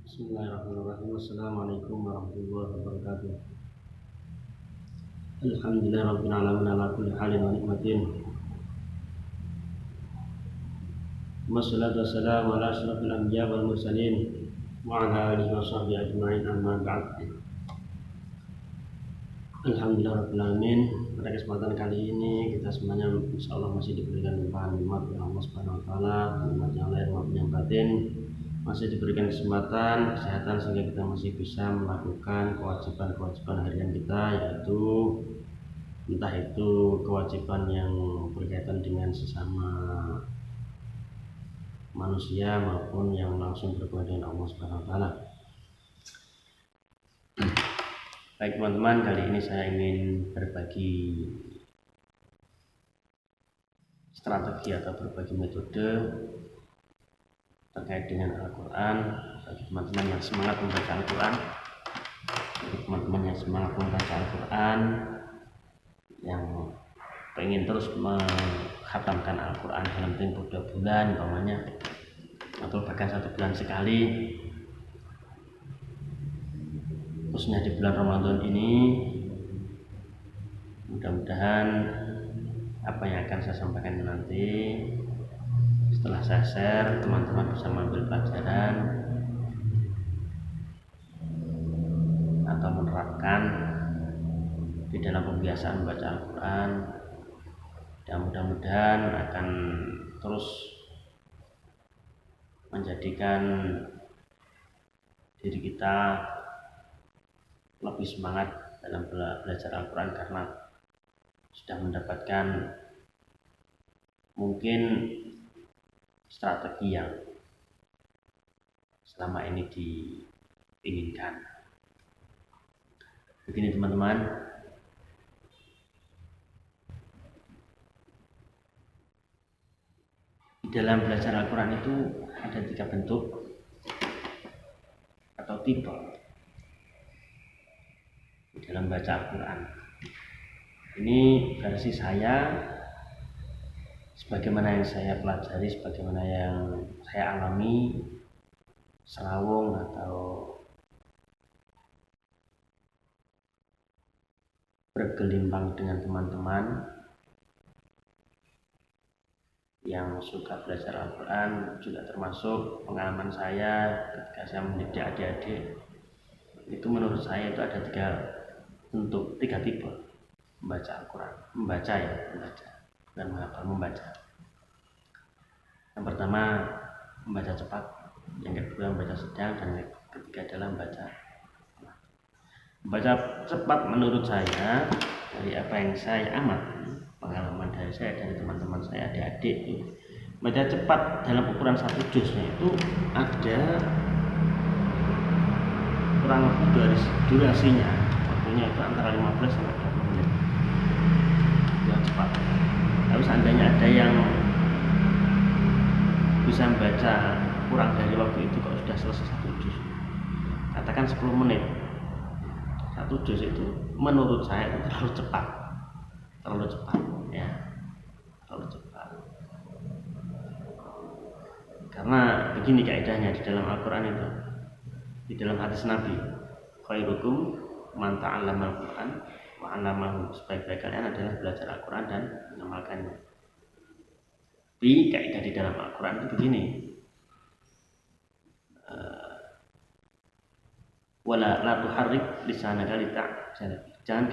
Bismillahirrahmanirrahim. Assalamualaikum warahmatullahi wabarakatuh. Alhamdulillahirabbil alamin ala kulli halin wa nikmatin. Wassalatu wassalamu ala asyrafil anbiya wal mursalin wa ala alihi wa sahbihi ajma'in, amma ba'd. Alhamdulillahirabbil alamin. Pada kesempatan kali ini kita semuanya insyaallah masih diberikan limpahan nikmat oleh Allah Subhanahu wa taala, nikmat yang lahir maupun yang batin. Masih diberikan kesempatan kesehatan sehingga kita masih bisa melakukan kewajiban-kewajiban harian kita, yaitu entah itu kewajiban yang berkaitan dengan sesama manusia maupun yang langsung berhubungan dengan Allah Subhanahu wa taala. Baik teman-teman, kali ini saya ingin berbagi strategi atau berbagi metode terkait dengan Al-Quran bagi teman-teman yang semangat membaca Al-Quran, bagi teman-teman yang semangat membaca Al-Quran, yang ingin terus menghatamkan Al-Quran dalam tempo 2 bulan umpamanya, atau bahkan 1 bulan sekali, khususnya di bulan Ramadan ini. Mudah-mudahan apa yang akan saya sampaikan nanti setelah saya share, teman-teman bisa mengambil pelajaran atau menerapkan di dalam pembiasaan membaca Al-Quran, dan mudah-mudahan akan terus menjadikan diri kita lebih semangat dalam belajar Al-Quran, karena sudah mendapatkan mungkin strategi yang selama ini diinginkan. Begini teman-teman, di dalam belajar Al-Quran itu ada 3 bentuk atau tipe di dalam baca Al-Quran. Ini versi saya, sebagaimana yang saya pelajari, sebagaimana yang saya alami serawung atau bergelimbang dengan teman-teman yang suka belajar Al-Quran, juga termasuk pengalaman saya ketika saya mendidik adik-adik. Itu menurut saya itu ada 3 tipe membaca Al-Quran. Membaca, bukan menghafal, membaca. Yang pertama membaca cepat, yang kedua membaca sedang, dan yang ketiga adalah membaca cepat. Menurut saya, dari apa yang saya amati, pengalaman dari saya, dari teman-teman saya, adik-adik, membaca cepat dalam ukuran 1 juznya itu ada kurang lebih durasinya, waktunya itu antara 15 sampai 20 menit. Yang cepat. Tapi seandainya ada yang bisa membaca kurang dari waktu itu, kalau sudah selesai 1 juz, katakan 10 menit, 1 juz itu menurut saya itu terlalu cepat ya, terlalu cepat. Karena begini kaidahnya di dalam Al-Quran itu, di dalam hadis Nabi, khairukum man ta'allama al-Quran wa 'allamahu, sebaik-baik kalian adalah belajar Al-Quran dan mengamalkannya. Tapi kaidah di dalam Al-Quran itu begini, wala la tuharrik lisanaka lita'jala, jangan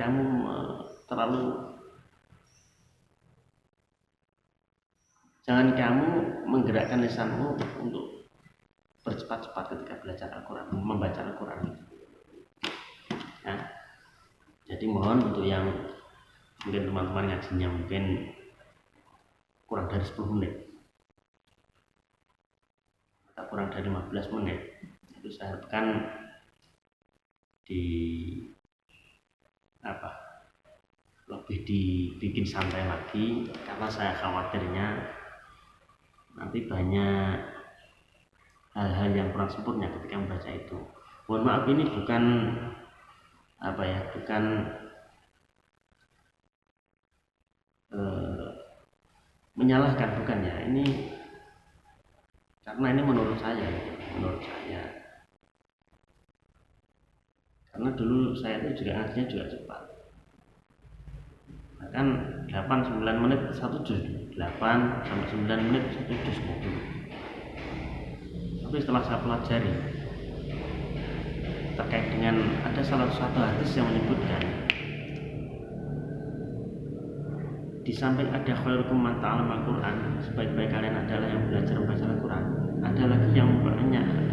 kamu menggerakkan lisanmu untuk bercepat-cepat ketika belajar Al-Quran, membaca Al-Quran. Nah, jadi mohon untuk yang mungkin teman-teman ngajinya mungkin kurang dari 10 menit atau kurang dari 15 menit, itu saya harapkan lebih dibikin santai lagi, karena saya khawatirnya nanti banyak hal-hal yang kurang sempurna ketika membaca itu. Mohon maaf, ini bukan menyalahkan, bukan ya, ini karena ini menurut saya karena dulu saya itu juga ngajinya juga cepat, bahkan 8-9 menit satu juz, 8 sampai 9 menit satu juz dulu. Tapi setelah saya pelajari terkait dengan ada salah satu hadis yang menyebutkan di samping ada khairukum man ta'allama Al-Qur'an, sebaik-baik kalian adalah yang belajar membaca Al-Qur'an, ada lagi yang banyak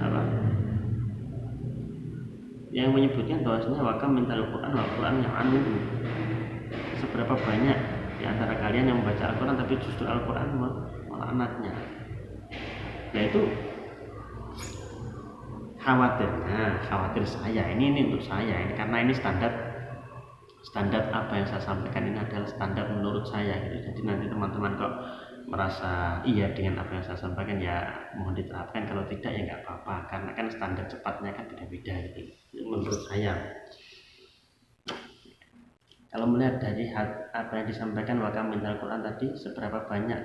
yang menyebutkan bahwasanya wakam minta Al-Qur'an Al-Qur'an yang anu, seberapa banyak di antara kalian yang membaca Al-Qur'an tapi justru Al-Qur'an melaknatnya. Yaitu khawatir saya ini untuk saya ini, karena ini standar apa yang saya sampaikan ini adalah standar menurut saya gitu. Jadi nanti teman-teman kok merasa iya dengan apa yang saya sampaikan, ya mohon diterapkan, kalau tidak ya nggak apa-apa, karena kan standar cepatnya kan beda-beda gitu menurut saya. Kalau melihat dari apa yang disampaikan wakam minta Al-Quran tadi, seberapa banyak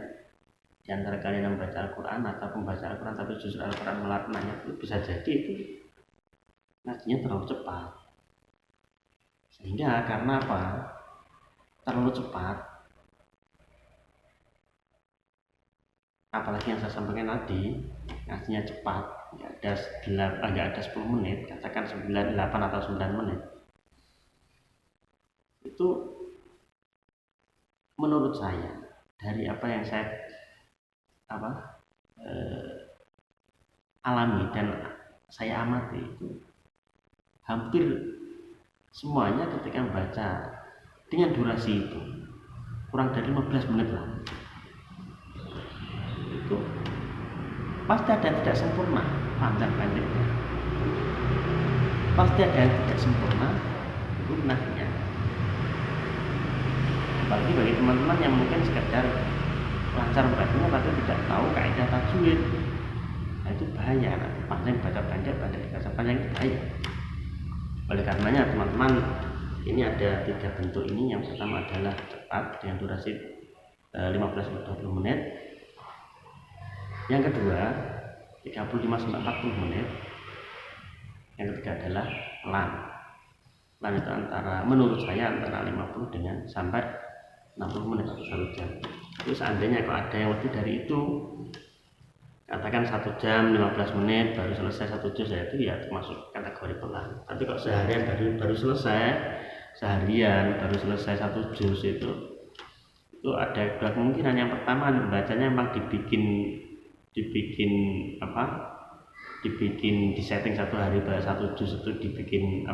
di antara kalian yang membaca Al-Quran atau membaca Al-Quran tapi justru Al-Quran melaknatnya, itu bisa jadi itu ngajinya terlalu cepat. Sehingga karena apa? Terlalu cepat, apalagi yang saya sampaikan tadi, ngajinya cepat, nggak ada 10 menit, katakan 8 atau 9 menit, itu menurut saya dari apa yang saya alami dan saya amati, itu hampir semuanya ketika membaca dengan durasi itu kurang dari 15 menit lah, itu pasti ada yang tidak sempurna panjang pendeknya, pasti ada yang tidak sempurna gunanya. Apalagi bagi teman-teman yang mungkin sekedar lancar membacanya tapi tidak tahu kaidah tajwid, nah itu bahaya. Nanti panjang baca pendek, pendek baca panjang, itu bahaya. Oleh karenanya teman-teman, ini ada 3 bentuk ini. Yang pertama adalah cepat dengan durasi 15-20 menit. Yang kedua 35-40 menit. Yang ketiga adalah pelan. Pelan itu menurut saya antara 50 dengan sampai 60 menit atau 1 jam. Itu seandainya kalau ada yang lebih dari itu, katakan 1 jam 15 menit baru selesai 1 juz, itu ya termasuk kategori pelan. Tapi kalau seharian baru selesai 1 juz, itu ada 2 kemungkinan. Yang pertama, bacanya memang dibikin di setting 1 hari baca 1 juz, itu dibikin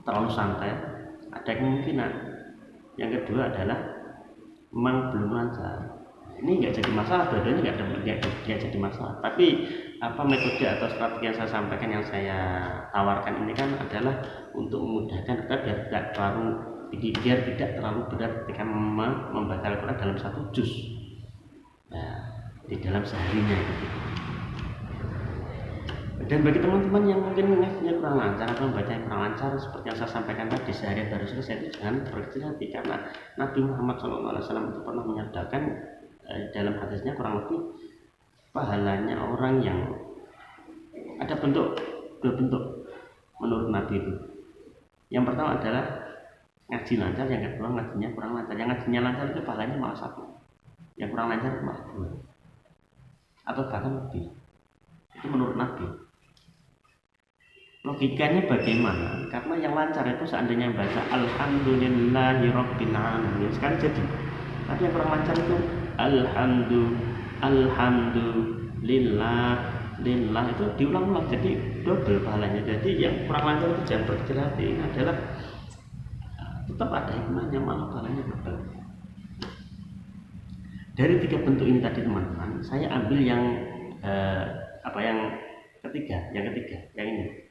terlalu santai, ada kemungkinan. Yang kedua adalah memang belum lancar. Ini nggak jadi masalah, dua-duanya nggak jadi masalah. Tapi metode atau strategi yang saya sampaikan, yang saya tawarkan ini kan adalah untuk memudahkan kita biar tidak terlalu berat ketika membaca Al-Quran dalam 1 juz, di dalam seharinya gitu. Dan bagi teman-teman yang mungkin ngajinya kurang lancar atau membacanya kurang lancar, seperti yang saya sampaikan tadi, sehari baru selesai, itu jangan berkecil hati, karena Nabi Muhammad SAW itu pernah menyatakan dalam hadisnya kurang lebih pahalanya orang yang ada 2 bentuk menurut Nabi itu. Yang pertama adalah ngaji lancar, yang kedua ngajinya kurang lancar. Yang ngajinya lancar itu pahalanya malah 1, yang kurang lancar itu malah 2 atau bahkan lebih. Itu menurut Nabi. Logikanya bagaimana? Karena yang lancar itu seandainya baca Alhamdulillahirabbil alamin sekali jadi. Tapi yang kurang lancar itu Alhamdulillah itu diulang-ulang, jadi double pahalanya. Jadi yang kurang lancar itu jangan berkecil hati, ini adalah tetap ada hikmahnya, malah pahalanya double. Dari 3 bentuk ini tadi teman-teman, saya ambil yang ketiga, yang ini.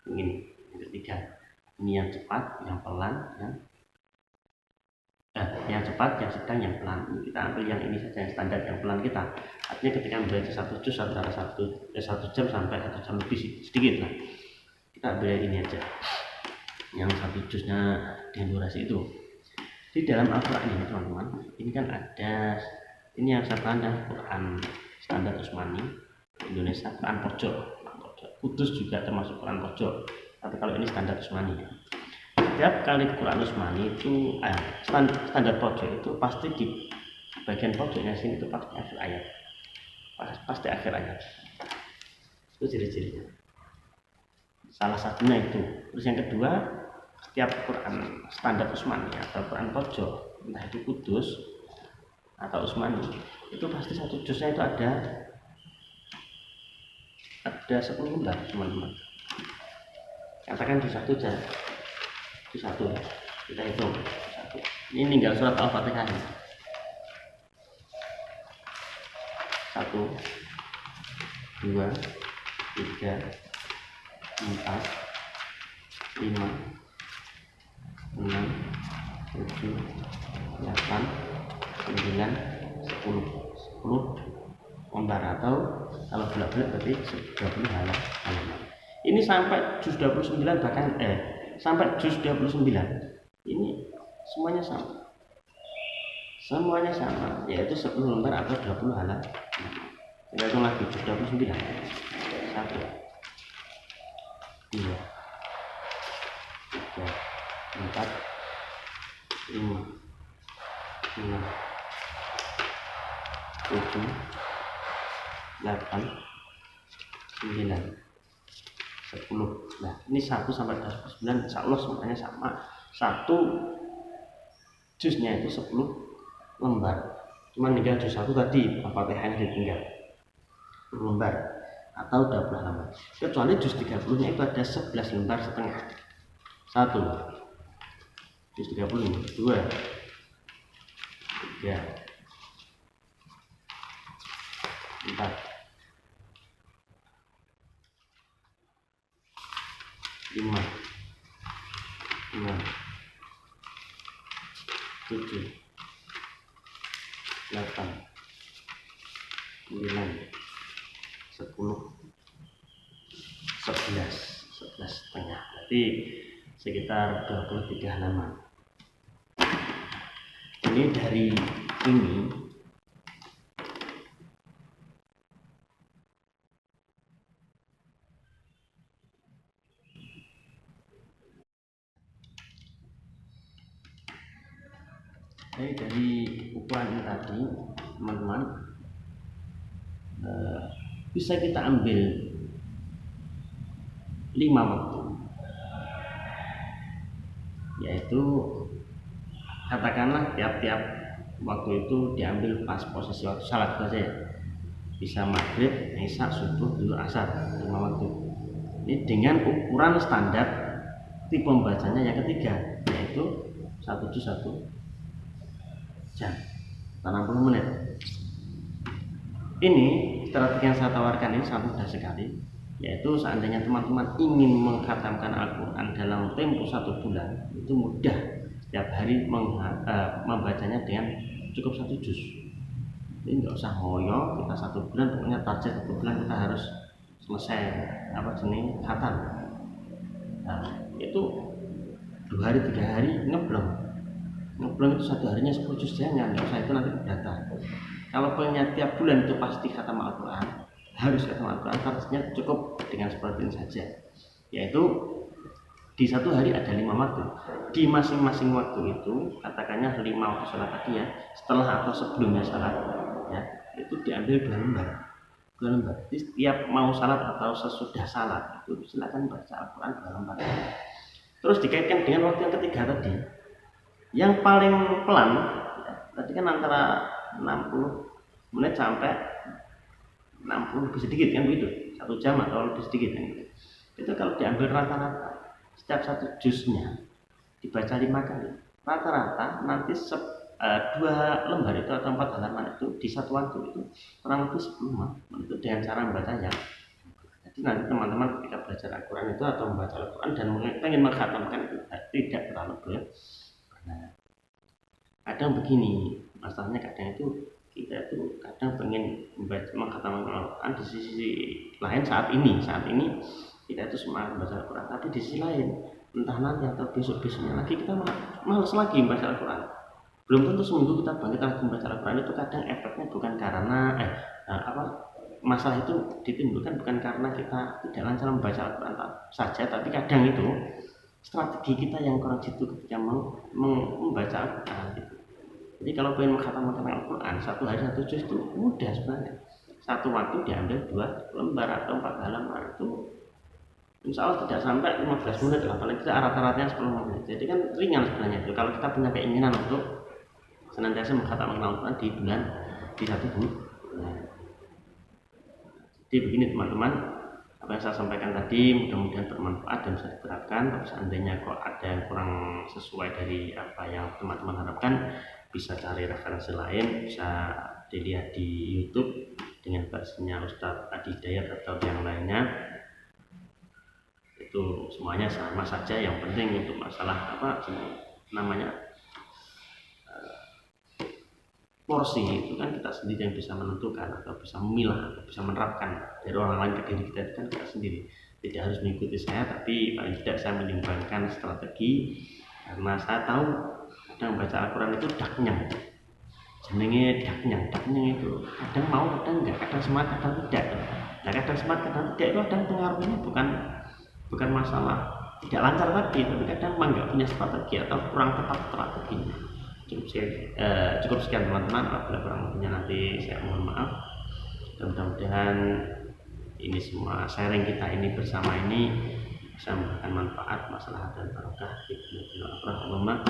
Yang ketiga, ini yang cepat, yang pelan, yang cepat, yang sedang, yang pelan. Kita ambil yang ini saja, yang standar, yang pelan kita. Artinya ketika membaca 1 juz antara 1 jam sampai 1 jam lebih sedikit lah. Kita ambil yang ini aja, yang 1 juznya dengan durasi itu. Di dalam Al-Quran ini teman-teman, ini kan ada, ini yang saya pandang Quran standar Utsmani Indonesia, Quran pojok. pojok. Kudus juga termasuk Quran pojok, tapi kalau ini standar Utsmani. Setiap kali Quran Utsmani itu standar pojok itu pasti di bagian pojoknya sini itu pasti akhir ayat, pasti akhir ayat. Itu ciri-cirinya. Salah satunya itu. Terus yang kedua, setiap Quran standar Utsmani atau Quran pojok, entah itu Kudus atau Utsmani, itu pasti satu juznya itu ada 10 lembar, teman-teman. Katakan juz satu aja, juz satu kita hitung satu. Ini tinggal surat Al-Fatihah. 1, 2, 3, 4, 5, 6, 7, 8, 9, 10 lembar, atau kalau bolak-balik berarti 20 halaman. Ini sampai juz 29 bahkan sampai juz 29 ini semuanya sama, yaitu 10 lembar atau 20 halaman. Kita hitung lagi, juz 29. 1, 2, 3, 4, 5, 6, 7, 8, 9, 10. Nah, ini 1 sampai 29 insya Allah semuanya sama. Satu juznya itu 10 lembar. Cuma tinggal juz 1 tadi Al-Fatihahnya ditinggal 10 lembar atau 20 halaman. Kecuali juz 30-nya itu ada 11 lembar setengah. 1 juz 30, 2, 3, 4, 5, 6, 7, 8, 9, 10, 11 setengah, berarti sekitar 23 halaman. Ini dari ini dari ukuran ini tadi, teman-teman, bisa kita ambil 5 waktu, yaitu katakanlah tiap-tiap waktu itu diambil pas posisi waktu salat saja ya. Bisa maghrib, isya, subuh, zuhur, asar, 5 waktu. Ini dengan ukuran standar tipe pembacanya yang ketiga, yaitu 1 juz 1 jam 60 menit. Ini strategi yang saya tawarkan ini sangat mudah sekali, yaitu seandainya teman-teman ingin mengkhatamkan Al-Quran dalam tempo 1 bulan, itu mudah. Setiap hari membacanya dengan cukup 1 juz. Ini nggak usah ngoyo, kita 1 bulan, pokoknya target 1 bulan kita harus selesai khatam. Nah, itu 2 hari 3 hari ngeblong itu 1 harinya 10 juz, jangan, nggak usah, itu nanti data. Kalau pengennya tiap bulan itu pasti khatam Al-Quran, harus khatam Al-Quran, targetnya cukup dengan seperti ini saja, yaitu di 1 hari ada 5 waktu. Di masing-masing waktu itu, katakannya 5 waktu salat tadi ya, setelah atau sebelumnya salat ya, itu diambil 2 lembar. Jadi setiap mau salat atau sesudah salat itu silakan baca Al-Quran 2 lembar. Terus dikaitkan dengan waktu yang ketiga tadi, yang paling pelan ya, tadi kan antara 60 menit sampai 60 lebih sedikit kan begitu, 1 jam atau lebih sedikit kan gitu. Itu kalau diambil rata-rata setiap 1 juznya dibaca 5 kali, rata-rata nanti 2 lembar itu atau 4 halaman itu di 1 waktu itu kurang lebih 10 menit itu dengan cara membacanya. Jadi nanti teman-teman ketika belajar Al-Quran itu atau membaca Al-Quran dan ingin mengkhatamkan itu tidak terlalu berat. Nah, kadang begini masalahnya, kadang itu kita itu kadang pengen mengkhatamkan Al-Quran, di sisi lain saat ini kita itu semangat membaca Al-Quran, tapi di sisi lain entah nanti atau besok-besoknya lagi kita malas lagi membaca Al-Quran. Belum tentu seminggu kita bangkit lagi membaca Al-Quran. Itu kadang efeknya bukan karena masalah itu ditimbulkan bukan karena kita tidak lancar membaca Al-Quran saja, tapi kadang itu strategi kita yang kurang jitu ketika membaca Al-Quran gitu. Jadi kalau pengen mengkhatamkan Al-Quran satu hari satu juz itu mudah sebenarnya. Satu waktu diambil 2 lembar atau 4 halaman itu insya Allah tidak sampai 15 menit lah, paling tidak rata-ratanya 10 menit. Jadi kan ringan sebenarnya itu kalau kita punya keinginan untuk senantiasa mengkhatamkan Al-Quran di satu bulan. Jadi begini teman-teman, apa yang saya sampaikan tadi mudah-mudahan bermanfaat dan bisa diterapkan. Tapi seandainya kok ada yang kurang sesuai dari apa yang teman-teman harapkan, bisa cari referensi lain, bisa dilihat di YouTube dengan versinya Ustadz Adi Hidayat atau yang lainnya. Itu semuanya sama saja, yang penting untuk masalah apa namanya porsi itu kan kita sendiri yang bisa menentukan atau bisa memilah atau bisa menerapkan dari orang lain ke diri kita, itu kan kita sendiri. Tidak harus mengikuti saya, tapi paling tidak saya menyimbangkan strategi karena saya tahu kadang membaca Al-Quran itu daknyang, jenenge daknyang itu kadang mau kadang enggak, kadang semangat kadang tidak. Nah kadang semangat kadang tidak itu kadang pengaruhnya bukan masalah tidak lancar tadi, tapi kadang memang nggak punya strategi atau kurang tepat strateginya. Cukup sekian teman-teman, apabila kurang lebihnya nanti saya mohon maaf. Dan mudah-mudahan ini semua sharing kita ini bersama ini bisa memberikan manfaat, masalah dan barokah. Terima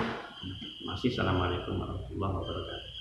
kasih. Assalamualaikum warahmatullahi wabarakatuh.